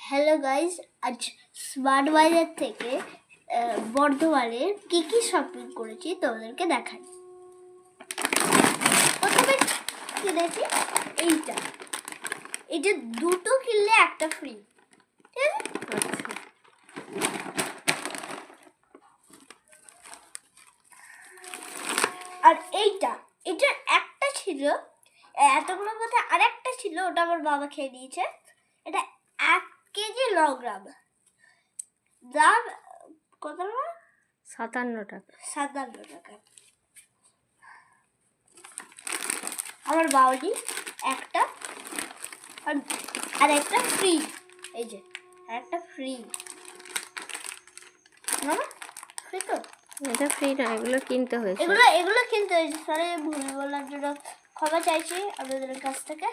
Hello guys, আজ smart বাজার থেকে বর্ধমানের কি কি শপিং করেছি তোমাদেরকে দেখাই। প্রথমে কিনেছি এইটা দুটো কিনলে একটা ফ্রি। আর এটা একটা ছিল, এতগুলোর মধ্যে আর একটা ছিল, ওটা আমার বাবা খেয়ে দিয়েছে। এটা 1 কেজি 9 গ্রাম, দাম কত? 57 টাকা। 57 টাকা। আমার বাউলি একটা আর একটা ফ্রি, এই যে একটা ফ্রি। মামা ফ্রি তো? এটা ফ্রি না, এগুলো কিনতে হয়েছে। এগুলো কিনতে হয়েছে। সরি, ভুল বলার জন্য ক্ষমা চাইছি আপনাদের কাছ থেকে।